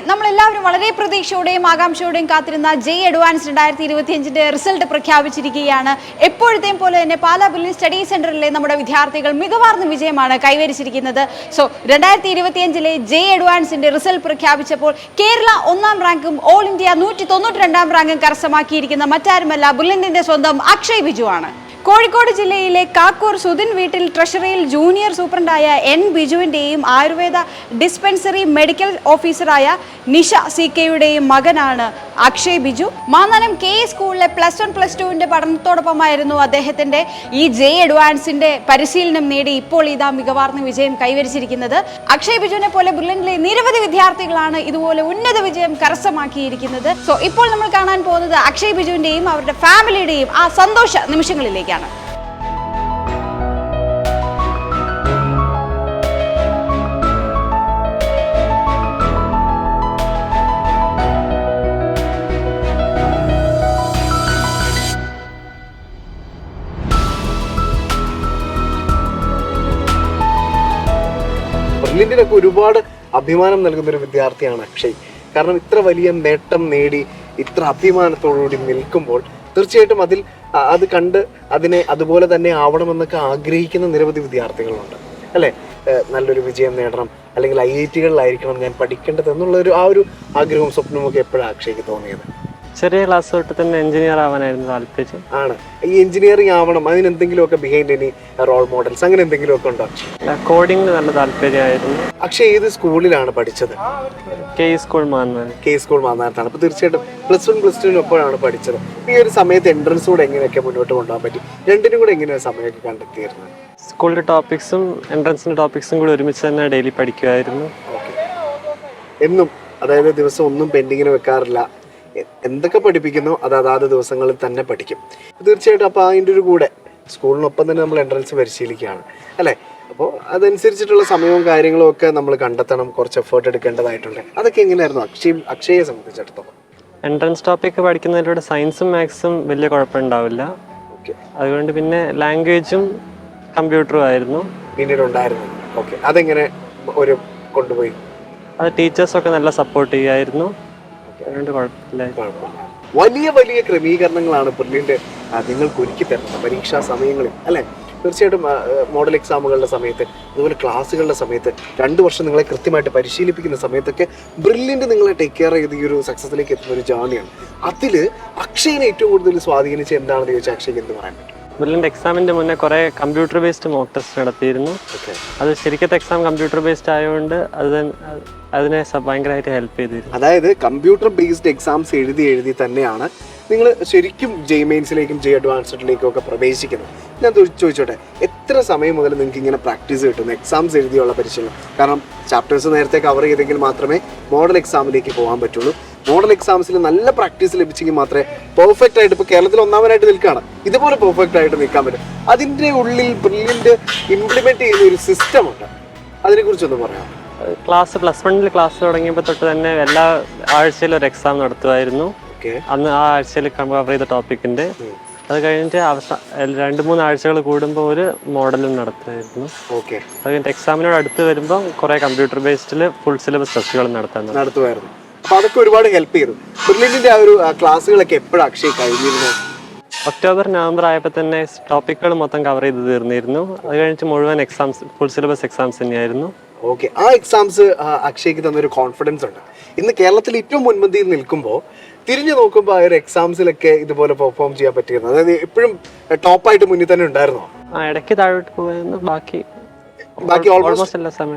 നമ്മളെല്ലാവരും വളരെ പ്രതീക്ഷയോടെയും ആകാംക്ഷയോടെയും കാത്തിരുന്ന ജെഇ അഡ്വാൻസ്ഡ് 2025 റിസൾട്ട് പ്രഖ്യാപിച്ചിരിക്കുകയാണ്. എപ്പോഴത്തെയും പോലെ തന്നെ പാലാ ബില്ലിംഗ് സ്റ്റഡി സെന്ററിലെ നമ്മുടെ വിദ്യാർത്ഥികൾ മികവാർന്ന വിജയമാണ് കൈവരിച്ചിരിക്കുന്നത്. സോ 2025 ജെഇ അഡ്വാൻസിന്റെ റിസൾട്ട് പ്രഖ്യാപിച്ചപ്പോൾ കേരള 1ാം റാങ്കും ഓൾ ഇന്ത്യ 192ാം റാങ്കും കരസ്ഥമാക്കിയിരിക്കുന്ന മറ്റാരുമല്ല ബുള്ളറ്റിന്റെ സ്വന്തം അക്ഷയ് ബിജു ആണ്. കോഴിക്കോട് ജില്ലയിലെ കാക്കൂർ സുധിൻ വീട്ടിൽ ട്രഷറിയിൽ ജൂനിയർ സൂപ്രണ്ടായ എൻ ബിജുവിൻ്റെയും ആയുർവേദ ഡിസ്പെൻസറി മെഡിക്കൽ ഓഫീസറായ നിഷ സി കെയുടെയും മകനാണ് അക്ഷയ് ബിജു. മാന്നാനം കെ സ്കൂളിലെ +1+2 പഠനത്തോടൊപ്പമായിരുന്നു അദ്ദേഹത്തിൻ്റെ ഈ ജെഇ അഡ്വാൻസിൻ്റെ പരിശീലനം നേടി ഇപ്പോൾ ഇതാ മികവാർന്ന വിജയം കൈവരിച്ചിരിക്കുന്നത്. അക്ഷയ് ബിജുവിനെ പോലെ ബുള്ളറ്റിലെ നിരവധി വിദ്യാർത്ഥികളാണ് ഇതുപോലെ ഉന്നത വിജയം കരസ്ഥമാക്കിയിരിക്കുന്നത്. സോ ഇപ്പോൾ നമ്മൾ കാണാൻ പോകുന്നത് അക്ഷയ് ബിജുവിൻ്റെയും അവരുടെ ഫാമിലിയുടെയും ആ സന്തോഷ നിമിഷങ്ങളിലേക്ക്. ബ്രില്യന്റിനൊക്കെ ഒരുപാട് അഭിമാനം നൽകുന്ന ഒരു വിദ്യാർത്ഥിയാണ് അക്ഷയ്. കാരണം ഇത്ര വലിയ നേട്ടം നേടി ഇത്ര അഭിമാനത്തോടുകൂടി നിൽക്കുമ്പോൾ തീർച്ചയായിട്ടും അത് കണ്ട് അതിനെ അതുപോലെ തന്നെ ആവണമെന്നൊക്കെ ആഗ്രഹിക്കുന്ന നിരവധി വിദ്യാർത്ഥികളുണ്ട് അല്ലേ? നല്ലൊരു വിജയം നേടണം, അല്ലെങ്കിൽ IIT-കളിലായിരിക്കണം ഞാൻ പഠിക്കേണ്ടത് എന്നുള്ളൊരു ആ ഒരു ആഗ്രഹവും സ്വപ്നവും ഒക്കെ എപ്പോഴാണ് അക്ഷയ്ക്ക് തോന്നിയത്? ചെറിയ ക്ലാസ് തൊട്ട് തന്നെ എഞ്ചിനീയർ ആവാനായിരുന്നു താല്പര്യം. ആണ് ഈ എഞ്ചിനീയറിംഗ് ആവണം, അതിന് എന്തെങ്കിലുമൊക്കെ ബിഹൈൻഡ് എനി റോൾ മോഡൽസ് അങ്ങനെ എന്തെങ്കിലുമൊക്കെ ഉണ്ടോ? കോഡിംഗ് നല്ല താല്പര്യമായിരുന്നു. അക്ഷയ് ഏത് സ്കൂളിലാണ് പഠിച്ചത്? കെ സ്കൂൾ മാന്നാനത്താണ്. അപ്പോൾ തീർച്ചയായിട്ടും +1+2 പഠിച്ചത്. ഈ ഒരു സമയത്ത് എൻട്രൻസ് കൂടെ എങ്ങനെയൊക്കെ മുന്നോട്ട് കൊണ്ടുപോകാൻ പറ്റി? രണ്ടിനും കൂടെ എങ്ങനെയാണ് സമയമൊക്കെ കണ്ടെത്തിയിരുന്നത്? സ്കൂളിലെ ടോപ്പിക്സും എൻട്രൻസിന്റെ ടോപ്പിക്സും കൂടി ഒരുമിച്ച് തന്നെ ഡെയിലി പഠിക്കുമായിരുന്നു. ഓക്കെ. എന്നും അതായത് ദിവസം ഒന്നും പെൻഡിങ്ങിന് വെക്കാറില്ല, എന്തൊക്കെ പഠിപ്പിക്കുന്നോ അത് അതാത് ദിവസങ്ങളിൽ തന്നെ പഠിക്കും. തീർച്ചയായിട്ടും അപ്പോൾ അതിൻ്റെ ഒരു കൂടെ സ്കൂളിനൊപ്പം തന്നെ നമ്മൾ എൻട്രൻസ് പരിശീലിക്കുകയാണ് അല്ലേ? അപ്പോൾ അതനുസരിച്ചിട്ടുള്ള സമയവും കാര്യങ്ങളും ഒക്കെ നമ്മൾ കണ്ടെത്തണം, കുറച്ച് എഫേർട്ട് എടുക്കേണ്ടതായിട്ടുണ്ട്. അതൊക്കെ എങ്ങനെയായിരുന്നു അക്ഷയെ സംബന്ധിച്ചിടത്തോളം? എൻട്രൻസ് ടോപ്പിക്ക് പഠിക്കുന്നതിലൂടെ സയൻസും മാത്സും വലിയ കുഴപ്പമുണ്ടാവില്ല. ഓക്കെ. അതുകൊണ്ട് പിന്നെ ലാംഗ്വേജും കമ്പ്യൂട്ടറും ആയിരുന്നു പിന്നീട് ഉണ്ടായിരുന്നു. ഓക്കെ. അതെങ്ങനെ ഒരു കൊണ്ടുപോയി? അത് ടീച്ചേഴ്സൊക്കെ നല്ല സപ്പോർട്ട് ചെയ്യുമായിരുന്നു. വലിയ വലിയ ക്രമീകരണങ്ങളാണ് ബ്രില്യന്റ് നിങ്ങൾക്ക് ഒരുക്കി തരുന്നത് പരീക്ഷാ സമയങ്ങളിൽ അല്ലേ? തീർച്ചയായിട്ടും മോഡൽ എക്സാമുകളുടെ സമയത്ത്, അതുപോലെ ക്ലാസ്സുകളുടെ സമയത്ത്, 2 വർഷം നിങ്ങളെ കൃത്യമായിട്ട് പരിശീലിപ്പിക്കുന്ന സമയത്തൊക്കെ ബ്രില്യന്റ് നിങ്ങളെ ടേക്ക് കെയർ ചെയ്ത് ഈ ഒരു സക്സസിലേക്ക് എത്തുന്ന ഒരു ജേർണിയാണ്. അതിൽ അക്ഷയിനെ ഏറ്റവും കൂടുതൽ സ്വാധീനിച്ച് എന്താണെന്ന് ചോദിച്ചാൽ അക്ഷയ്ക്ക് എന്ത് പറയാൻ പറ്റും? ബ്രില്യന്റ് എക്സാമിന്റെ മുന്നേ കുറെ കമ്പ്യൂട്ടർ ബേസ്ഡ് മോക്ക് ടെസ്റ്റ് നടത്തിയിരുന്നു. അത് ശരിക്കത്തെ എക്സാം കമ്പ്യൂട്ടർ ബേസ്ഡ് ആയതുകൊണ്ട് അതിനെ ഭയങ്കരമായിട്ട് ഹെൽപ്പ് ചെയ്തിരുന്നു. അതായത് കമ്പ്യൂട്ടർ ബേസ്ഡ് എക്സാംസ് എഴുതി തന്നെയാണ് നിങ്ങൾ ശരിക്കും ജെഇ മെയിൻസിലേക്കും ജെഇ അഡ്വാൻസ്ഡിലേക്കും ഒക്കെ പ്രവേശിക്കുന്നത്. ഞാൻ ചോദിച്ചോട്ടെ, എത്ര സമയം മുതൽ നിങ്ങൾക്ക് ഇങ്ങനെ പ്രാക്ടീസ് കിട്ടുന്നു എക്സാംസ് എഴുതിയുള്ള പരിശീലനം? കാരണം ചാപ്റ്റേഴ്സ് നേരത്തെ കവർ ചെയ്തെങ്കിൽ മാത്രമേ മോഡൽ എക്സാമിലേക്ക് പോകാൻ പറ്റുള്ളൂ. മോഡൽ എക്സാംസിൽ നല്ല പ്രാക്ടീസ് ലഭിച്ചെങ്കിൽ മാത്രമേ പെർഫെക്റ്റ് ആയിട്ട്, ഇപ്പോൾ കേരളത്തിൽ 1ാമനായിട്ട് നിൽക്കുകയാണ്, ഇതുപോലെ പെർഫെക്റ്റ് ആയിട്ട് നിൽക്കാൻ പറ്റും. അതിൻ്റെ ഉള്ളിൽ ബ്രില്യന്റ് ഇംപ്ലിമെന്റ് ചെയ്യുന്ന ഒരു സിസ്റ്റം ഉണ്ട്, അതിനെക്കുറിച്ചൊന്ന് പറയാം. ക്ലാസ് +1 ക്ലാസ് തുടങ്ങിയപ്പോൾ തൊട്ട് തന്നെ എല്ലാ ആഴ്ചയിലും ഒരു എക്സാം നടത്തുമായിരുന്നു. അന്ന് ആ ആഴ്ചയിൽ കവർ ചെയ്ത ടോപ്പിക്കിന്റെ. അത് കഴിഞ്ഞിട്ട് 2-3 ആഴ്ചകൾ കൂടുമ്പോൾ ഒരു മോഡലും നടത്തുമായിരുന്നു. അത് കഴിഞ്ഞിട്ട് എക്സാമിനോട് അടുത്ത് വരുമ്പോൾ കുറെ കമ്പ്യൂട്ടർ ബേസ്ഡിൽ ഫുൾ സിലബസ് ടെസ്റ്റുകൾ നടത്തുമായിരുന്നു. അപ്പോൾ അതൊക്കെ ഒരുപാട് ഹെൽപ്പ് ചെയ്തു. ബ്രില്യന്റിന്റെ ആ ഒരു ക്ലാസ്സുകളൊക്കെ എപ്പോഴാണ് അക്ഷയ് കഴിഞ്ഞിരുന്നത്? ഒക്ടോബർ നവംബർ ആയപ്പോൾ തന്നെ ടോപ്പിക്കുകൾ മൊത്തം കവർ ചെയ്ത് തീർന്നിരുന്നു. അത് കഴിഞ്ഞിട്ട് മുഴുവൻ എക്സാംസ് ഫുൾ സിലബസ് എക്സാംസ് തന്നെയായിരുന്നു. ഓക്കെ. ആ എക്സാംസ് അക്ഷയ്ക്ക് തന്നൊരു കോൺഫിഡൻസ് ഉണ്ട്. ഇന്ന് കേരളത്തിൽ ഏറ്റവും മുൻപന്തിയിൽ നിൽക്കുമ്പോൾ തിരിഞ്ഞു നോക്കുമ്പോൾ ആ ഒരു എക്സാംസിലൊക്കെ ഇതുപോലെ പെർഫോം ചെയ്യാൻ പറ്റിയിരുന്നു? അതായത് എപ്പോഴും ടോപ്പായിട്ട് മുന്നിൽ തന്നെ ഉണ്ടായിരുന്നോ? ഇടയ്ക്ക് താഴോട്ട് പോയിരുന്നു. ബാക്കി ഓൾമോസ്റ്റ്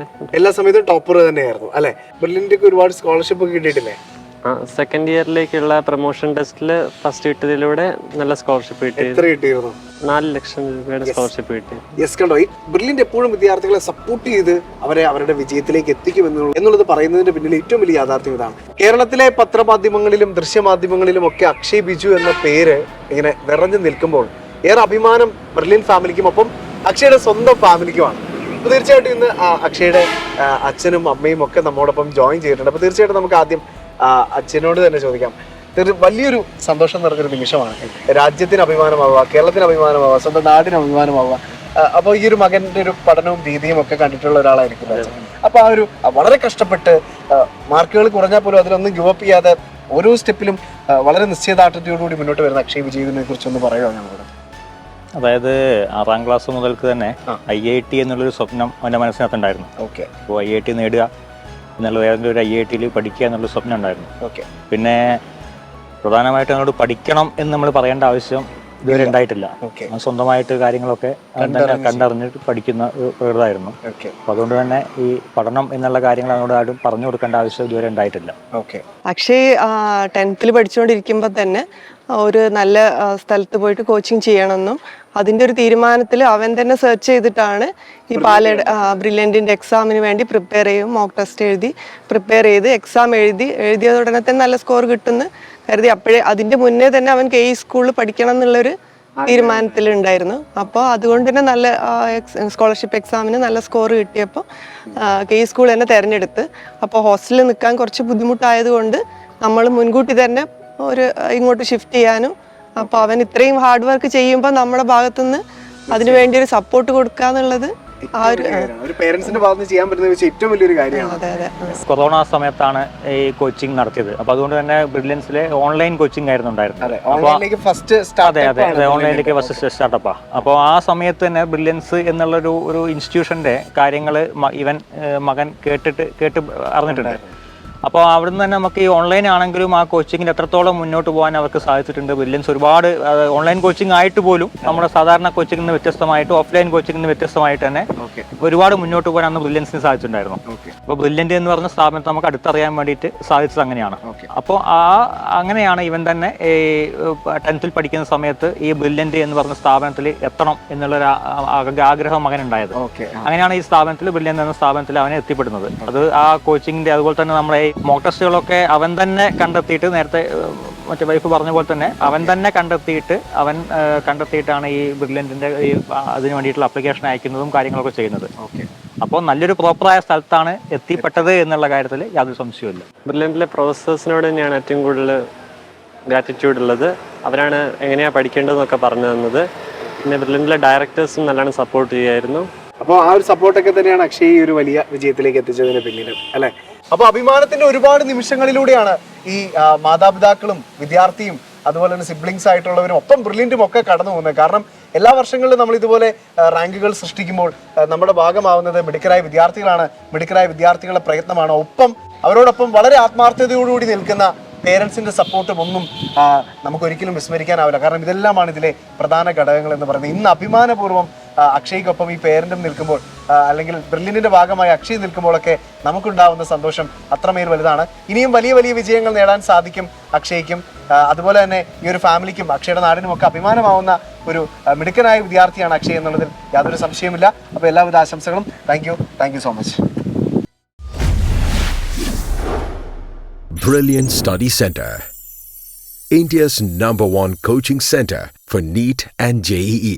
എല്ലാ സമയത്തും ടോപ്പർ തന്നെയായിരുന്നു അല്ലെ? ബ്രില്യന്റിക്ക് ഒരുപാട് സ്കോളർഷിപ്പ് ഒക്കെ കിട്ടിയിട്ടില്ലേ? സെക്കൻഡ് ഇയറിലേക്കുള്ള പ്രൊമോഷൻ ടെസ്റ്റിൽ ഫസ്റ്റ് കിട്ടിയതിലൂടെ നല്ല സ്കോളർഷിപ്പ് കിട്ടി. എത്ര കിട്ടിയിരുന്നു? 4 ലക്ഷം രൂപയുടെ സ്കോളർഷിപ്പ് കിട്ടി. യെസ്, കണ്ടോ, ഈ ബ്രില്യന്റ് എപ്പോഴും വിദ്യാർത്ഥികളെ സപ്പോർട്ട് ചെയ്ത് അവരുടെ വിജയത്തിലേക്ക് എത്തിക്കും എന്നുള്ളത് പറയുന്നതിന്റെ പിന്നിൽ ഏറ്റവും വലിയ യാഥാർത്ഥ്യം ഇതാണ്. കേരളത്തിലെ പത്രമാധ്യമങ്ങളിലും ദൃശ്യമാധ്യമങ്ങളിലും ഒക്കെ അക്ഷയ് ബിജു എന്ന പേര് ഇങ്ങനെ നിറഞ്ഞു നിൽക്കുമ്പോൾ ഏറെ അഭിമാനം ബ്രില്യന്റ് ഫാമിലിക്കും ഒപ്പം അക്ഷയുടെ സ്വന്തം ഫാമിലിക്കുമാണ്. അപ്പോൾ തീർച്ചയായിട്ടും ഇന്ന് അക്ഷയുടെ അച്ഛനും അമ്മയും ഒക്കെ നമ്മോടൊപ്പം ജോയിൻ ചെയ്തിട്ടുണ്ട്. അപ്പോൾ തീർച്ചയായിട്ടും നമുക്ക് ആദ്യം അച്ഛനോട് തന്നെ ചോദിക്കാം. വലിയൊരു സന്തോഷം നിറഞ്ഞൊരു നിമിഷമാണ്. രാജ്യത്തിന് അഭിമാനമാവുക, കേരളത്തിന് അഭിമാനമാവുക, സ്വന്തം നാടിന് അഭിമാനമാവുക. അപ്പോൾ ഈ ഒരു മകന്റെ ഒരു പഠനവും രീതിയും ഒക്കെ കണ്ടിട്ടുള്ള ഒരാളായിരിക്കും അച്ഛൻ. അപ്പൊ ആ ഒരു വളരെ കഷ്ടപ്പെട്ട് മാർക്കുകൾ കുറഞ്ഞാൽ പോലും അതിലൊന്നും ഗിവ് അപ്പ് ചെയ്യാതെ ഓരോ സ്റ്റെപ്പിലും വളരെ നിശ്ചയദാർഢ്യത്തോടുകൂടി മുന്നോട്ട് വരുന്ന അക്ഷയ് വിജയനെ കുറിച്ചൊന്ന് പറയുക ഞങ്ങളോട്. അതായത് 6ാം ക്ലാസ് മുതൽക്ക് തന്നെ IIT എന്നുള്ളൊരു സ്വപ്നം അവൻ്റെ മനസ്സിനകത്തുണ്ടായിരുന്നു. ഓക്കെ. അപ്പോൾ IIT നേടുക എന്നുള്ള ഏതെങ്കിലും ഒരു IITയിൽ പഠിക്കുക എന്നുള്ള സ്വപ്നം ഉണ്ടായിരുന്നു. ഓക്കെ. പിന്നെ പ്രധാനമായിട്ടും അങ്ങോട്ട് പഠിക്കണം എന്ന് നമ്മൾ പറയേണ്ട ആവശ്യം ഇതുവരെ ഉണ്ടായിട്ടില്ല. സ്വന്തമായിട്ട് കാര്യങ്ങളൊക്കെ കണ്ടറിഞ്ഞിട്ട് പഠിക്കുന്ന ഒരു പ്രകൃതമായിരുന്നു. അപ്പൊ അതുകൊണ്ട് തന്നെ ഈ പഠനം എന്നുള്ള കാര്യങ്ങൾ അങ്ങോട്ട് ആരും പറഞ്ഞു കൊടുക്കേണ്ട ആവശ്യം ഇതുവരെ ഉണ്ടായിട്ടില്ല. അക്ഷയ് 10th പഠിച്ചുകൊണ്ടിരിക്കുമ്പോൾ തന്നെ ഒരു നല്ല സ്ഥലത്ത് പോയിട്ട് കോച്ചിങ് ചെയ്യണമെന്നും അതിൻ്റെ ഒരു തീരുമാനത്തിൽ അവൻ തന്നെ സെർച്ച് ചെയ്തിട്ടാണ് ഈ ബ്രില്യൻറ്റിൻ്റെ എക്സാമിന് വേണ്ടി പ്രിപ്പയർ ചെയ്യും. മോക്ക് ടെസ്റ്റ് എഴുതി പ്രിപ്പയർ ചെയ്ത് എക്സാം എഴുതിയത് ഉടനെ തന്നെ നല്ല സ്കോർ കിട്ടുമെന്ന് കരുതി. അപ്പോഴേ അതിൻ്റെ മുന്നേ തന്നെ അവൻ KE സ്കൂളിൽ പഠിക്കണം എന്നുള്ളൊരു തീരുമാനത്തിലുണ്ടായിരുന്നു. അപ്പോൾ അതുകൊണ്ട് തന്നെ നല്ല സ്കോളർഷിപ്പ് എക്സാമിന് നല്ല സ്കോർ കിട്ടിയപ്പോൾ KE സ്കൂൾ തന്നെ തിരഞ്ഞെടുത്ത്. അപ്പോൾ ഹോസ്റ്റലിൽ നിൽക്കാൻ കുറച്ച് ബുദ്ധിമുട്ടായതുകൊണ്ട് നമ്മൾ മുൻകൂട്ടി തന്നെ ഇങ്ങോട്ട് ഷിഫ്റ്റ് ചെയ്യാനും, അപ്പോൾ അവൻ ഇത്രയും ഹാർഡ് വർക്ക് ചെയ്യുമ്പോൾ നമ്മുടെ ഭാഗത്തുനിന്ന് അതിനു വേണ്ടി ഒരു സപ്പോർട്ട് കൊടുക്കുക എന്നുള്ളത് കൊറോണ സമയത്താണ് ഈ കോച്ചിങ് നടത്തിയത്. അപ്പൊ അതുകൊണ്ട് തന്നെ ബ്രില്യൻസിലെ ഓൺലൈൻ കോച്ചിങ് ആയിരുന്നു ഉണ്ടായിരുന്നത്. അതെ, ഓൺലൈനിലേക്ക് ഫസ്റ്റ് സ്റ്റാർട്ടപ്പാ. അപ്പോൾ ആ സമയത്ത് തന്നെ ബ്രില്യൻസ് എന്നുള്ള ഒരു ഇൻസ്റ്റിറ്റ്യൂഷന്റെ കാര്യങ്ങൾ മകൻ കേട്ട് അറിഞ്ഞിട്ടുണ്ട്. അപ്പോൾ അവിടുന്ന് തന്നെ നമുക്ക് ഈ ഓൺലൈൻ ആണെങ്കിലും ആ കോച്ചിങ്ങിൽ എത്രത്തോളം മുന്നോട്ട് പോകാൻ അവർക്ക് സാധിച്ചിട്ടുണ്ട്. ബ്രില്യൻസ് ഒരുപാട് ഓൺലൈൻ കോച്ചിങ് ആയിട്ട് പോലും നമ്മുടെ സാധാരണ കോച്ചിങ്ങിൽ നിന്ന് വ്യത്യസ്തമായിട്ട് ഓഫ്ലൈൻ കോച്ചിങ്ങിൽ നിന്ന് വ്യത്യസ്തമായിട്ട് തന്നെ ഒരുപാട് മുന്നോട്ട് പോകാൻ അന്ന് ബ്രില്യൻസിന് സാധിച്ചിട്ടുണ്ടായിരുന്നു. അപ്പോൾ ബ്രില്യൻ്റ് എന്ന് പറഞ്ഞ സ്ഥാപനത്തെ നമുക്ക് അടുത്തറിയാൻ വേണ്ടിയിട്ട് സാധിച്ചത് അങ്ങനെയാണ്. അപ്പോൾ അങ്ങനെയാണ് ഇവൻ തന്നെ ഈ 10th പഠിക്കുന്ന സമയത്ത് ഈ ബ്രില്യൻ്റ് എന്ന് പറഞ്ഞ സ്ഥാപനത്തിൽ എത്തണം എന്നുള്ളൊരു ആഗ്രഹം മകനുണ്ടായത്. അങ്ങനെയാണ് ഈ സ്ഥാപനത്തിൽ ബ്രില്യൻ്റ് എന്ന സ്ഥാപനത്തിൽ അവനെ എത്തിപ്പെടുന്നത്. അത് ആ കോച്ചിങ്ങിൻ്റെ അതുപോലെ തന്നെ നമ്മളെ മോക്ക് ടെസ്റ്റുകളൊക്കെ അവൻ തന്നെ കണ്ടെത്തിയിട്ട്, നേരത്തെ മറ്റേ വൈഫ് പറഞ്ഞ പോലെ തന്നെ അവൻ തന്നെ കണ്ടെത്തിയിട്ടാണ് ഈ ബ്രില്യൻറ്റിൻ്റെ ഈ അതിന് വേണ്ടിയിട്ടുള്ള അപ്ലിക്കേഷൻ അയക്കുന്നതും കാര്യങ്ങളൊക്കെ ചെയ്യുന്നത്. അപ്പോൾ നല്ലൊരു പ്രോപ്പറായ സ്ഥലത്താണ് എത്തിപ്പെട്ടത് എന്നുള്ള കാര്യത്തിൽ യാതൊരു സംശയവുമില്ല. ബ്രില്യൻറ്റിലെ പ്രൊഫസേഴ്സിനോട് തന്നെയാണ് ഏറ്റവും കൂടുതൽ ഗ്രാറ്റിറ്റ്യൂഡ് ഉള്ളത്. അവരാണ് എങ്ങനെയാണ് പഠിക്കേണ്ടതെന്നൊക്കെ പറഞ്ഞു തന്നത്. പിന്നെ ബ്രില്യൻറ്റിലെ ഡയറക്ടേഴ്സും നല്ലോണം സപ്പോർട്ട് ചെയ്യുമായിരുന്നു. അപ്പോൾ ആ ഒരു സപ്പോർട്ടൊക്കെ തന്നെയാണ് അക്ഷയ് ഒരു വലിയ വിജയത്തിലേക്ക് എത്തിച്ചതിന് പിന്നിലും അല്ലെ. അപ്പോൾ അഭിമാനത്തിന്റെ ഒരുപാട് നിമിഷങ്ങളിലൂടെയാണ് ഈ മാതാപിതാക്കളും വിദ്യാർത്ഥിയും അതുപോലെ തന്നെ സിബ്ലിങ്സ് ആയിട്ടുള്ളവരും ഒപ്പം ബ്രില്യൻറ്റും ഒക്കെ കടന്നു പോകുന്നത്. കാരണം എല്ലാ വർഷങ്ങളിലും നമ്മൾ ഇതുപോലെ റാങ്കുകൾ സൃഷ്ടിക്കുമ്പോൾ നമ്മുടെ ഭാഗമാവുന്നത് മിടുക്കരായ വിദ്യാർത്ഥികളാണ്. മിടുക്കരായ വിദ്യാർത്ഥികളുടെ പ്രയത്നമാണ്. ഒപ്പം അവരോടൊപ്പം വളരെ ആത്മാർത്ഥതയോടുകൂടി നിൽക്കുന്ന പേരൻസിന്റെ സപ്പോർട്ടും ഒന്നും നമുക്കൊരിക്കലും വിസ്മരിക്കാനാവില്ല. കാരണം ഇതെല്ലാമാണ് ഇതിലെ പ്രധാന ഘടകങ്ങൾ എന്ന് പറയുന്നത്. ഇന്ന് അഭിമാനപൂർവ്വം അക്ഷയ്ക്കൊപ്പം ഈ പേരൻറ്റും നിൽക്കുമ്പോൾ, അല്ലെങ്കിൽ ബ്രില്യൻറ്റിന്റെ ഭാഗമായി അക്ഷയ് നിൽക്കുമ്പോഴൊക്കെ നമുക്കുണ്ടാവുന്ന സന്തോഷം അത്രമേൽ വലുതാണ്. ഇനിയും വലിയ വലിയ വിജയങ്ങൾ നേടാൻ സാധിക്കും അക്ഷയ്ക്കും. അതുപോലെ തന്നെ ഈ ഒരു ഫാമിലിക്കും അക്ഷയുടെ നാടിനും ഒക്കെ അഭിമാനമാവുന്ന ഒരു മിടുക്കനായ വിദ്യാർത്ഥിയാണ് അക്ഷയ് എന്നുള്ളതിൽ യാതൊരു സംശയമില്ല. അപ്പോൾ എല്ലാവിധ ആശംസകളും. Thank you so much. Brilliant Study Center, India's #1 coaching center for NEET and JEE.